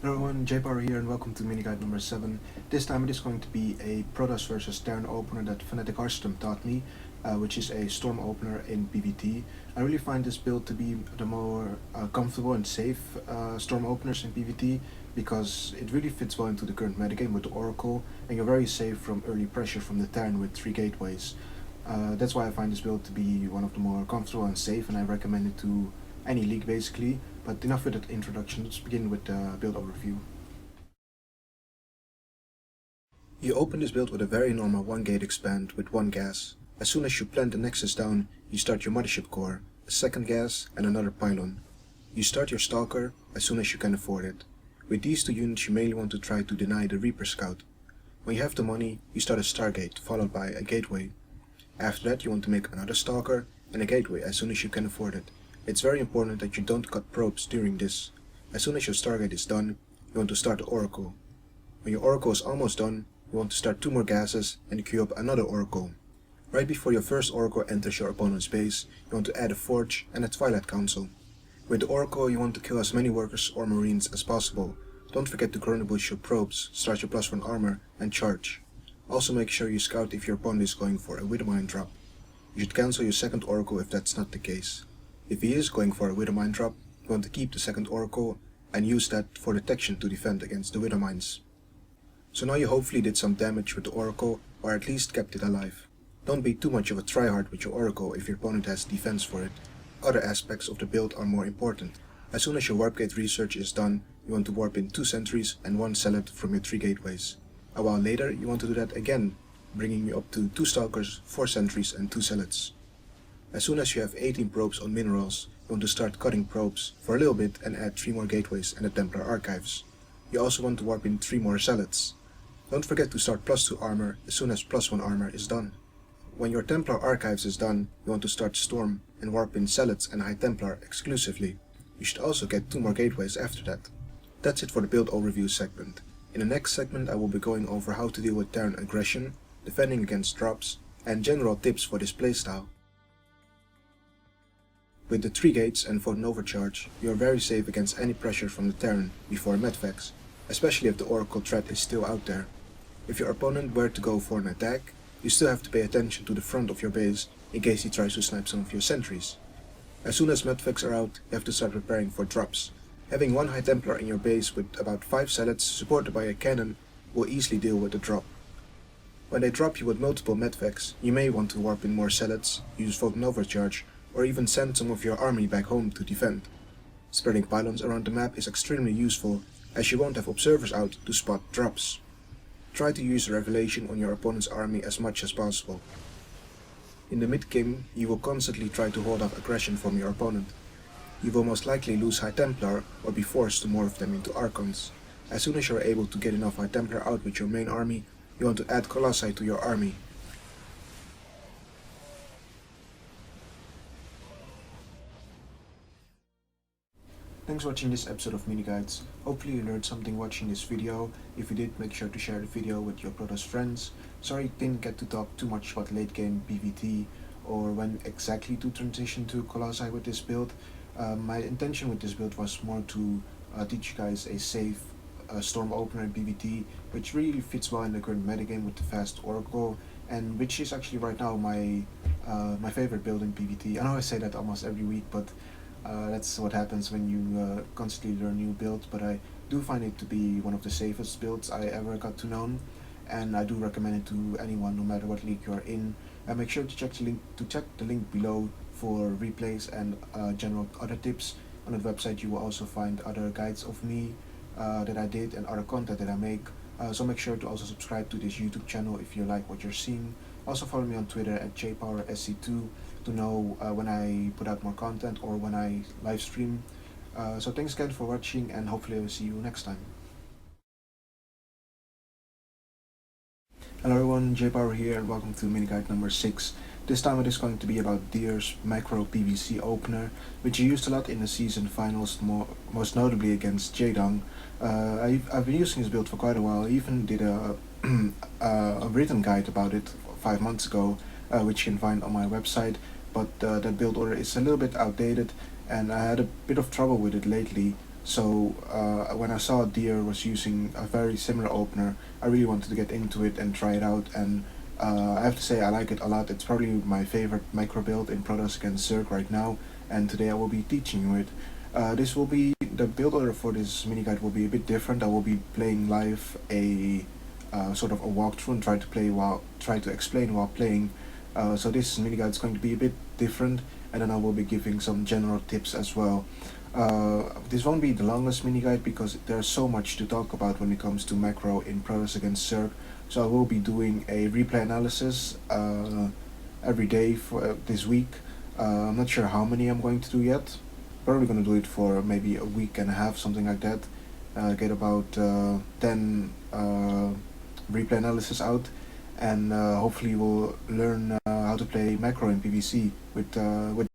Hello everyone, JayPower here and welcome to mini guide number 7. This time it is going to be a Protoss versus Terran opener that Fnatic Harstem taught me, which is a storm opener in PvT. I really find this build to be the more comfortable and safe storm openers in PvT because it really fits well into the current metagame with the Oracle, and you're very safe from early pressure from the Terran with 3 gateways. That's why I find this build to be one of the more comfortable and safe, and I recommend it to any league basically. But enough with that introduction, let's begin with the build overview. You open this build with a very normal 1 gate expand with 1 gas. As soon as you plant the nexus down, you start your mothership core, a 2nd gas and another pylon. You start your stalker as soon as you can afford it. With these 2 units you mainly want to try to deny the Reaper Scout. When you have the money, you start a Stargate followed by a gateway. After that you want to make another stalker and a gateway as soon as you can afford it. It's very important that you don't cut probes during this. As soon as your Stargate is done, you want to start the Oracle. When your Oracle is almost done, you want to start 2 more gases and queue up another Oracle. Right before your first Oracle enters your opponent's base, you want to add a Forge and a Twilight Council. With the Oracle you want to kill as many workers or marines as possible. Don't forget to chrono boost your probes, start your +1 armor and charge. Also make sure you scout if your opponent is going for a Widowmine drop. You should cancel your 2nd Oracle if that's not the case. If he is going for a Widowmine drop, you want to keep the 2nd Oracle and use that for detection to defend against the Widowmines. So now you hopefully did some damage with the Oracle, or at least kept it alive. Don't be too much of a tryhard with your Oracle if your opponent has defense for it. Other aspects of the build are more important. As soon as your warp gate research is done, you want to warp in 2 sentries and 1 zealot from your 3 gateways. A while later you want to do that again, bringing you up to 2 stalkers, 4 sentries and 2 zealots. As soon as you have 18 probes on minerals, you want to start cutting probes for a little bit and add 3 more gateways and the Templar archives. You also want to warp in 3 more zealots. Don't forget to start +2 armor as soon as +1 armor is done. When your Templar archives is done, you want to start storm and warp in zealots and High Templar exclusively. You should also get 2 more gateways after that. That's it for the build overview segment. In the next segment I will be going over how to deal with Terran aggression, defending against drops, and general tips for this playstyle. With the 3 gates and Photon Overcharge, you are very safe against any pressure from the Terran before Medvex, especially if the Oracle threat is still out there. If your opponent were to go for an attack, you still have to pay attention to the front of your base in case he tries to snipe some of your sentries. As soon as Medvex are out, you have to start preparing for drops. Having 1 High Templar in your base with about 5 zealots supported by a cannon will easily deal with the drop. When they drop you with multiple Medvex, you may want to warp in more zealots, use Photon Overcharge, or even send some of your army back home to defend. Spreading pylons around the map is extremely useful, as you won't have observers out to spot drops. Try to use Revelation on your opponent's army as much as possible. In the mid-game, you will constantly try to hold off aggression from your opponent. You will most likely lose High Templar or be forced to morph them into Archons. As soon as you are able to get enough High Templar out with your main army, you want to add Colossi to your army. Thanks for watching this episode of Mini Guides. Hopefully you learned something watching this video. If you did, make sure to share the video with your Protoss friends. Sorry I didn't get to talk too much about late game PvT or when exactly to transition to Colossi with this build. My intention with this build was more to teach you guys a safe storm opener in PvT, which really fits well in the current metagame with the fast Oracle, and which is actually right now my favorite build in PvT. I know I say that almost every week, but that's what happens when you constantly learn new builds, but I do find it to be one of the safest builds I ever got to know, and I do recommend it to anyone no matter what league you are in. And make sure to check the link below for replays and general other tips. On the website you will also find other guides of me that I did and other content that I make. So make sure to also subscribe to this YouTube channel if you like what you're seeing. Also follow me on Twitter at JayPowerSC2 to know when I put out more content or when I live stream. So thanks again for watching, and hopefully I will see you next time. Hello everyone, JayPower here and welcome to mini guide number 6. This time it is going to be about Deer's macro PvC opener, which you used a lot in the season finals, most notably against Jaydong. I've been using this build for quite a while. I even did a written guide about it 5 months ago, which you can find on my website, but that build order is a little bit outdated and I had a bit of trouble with it lately. So when I saw Deer was using a very similar opener, I really wanted to get into it and try it out, and I have to say I like it a lot. It's probably my favorite micro build in Protoss against Zerg right now, and today I will be teaching you it. This will be, the build order for this mini guide will be a bit different. I will be playing live a sort of a walkthrough and try to explain while playing. So this mini guide is going to be a bit different, and then I will be giving some general tips as well. This won't be the longest mini guide because there's so much to talk about when it comes to macro in Protoss against Zerg. So I will be doing a replay analysis every day for this week. I'm not sure how many I'm going to do yet. Probably going to do it for maybe a week and a half, something like that. Get about 10 replay analysis out, and hopefully we'll learn how to play macro in PvC with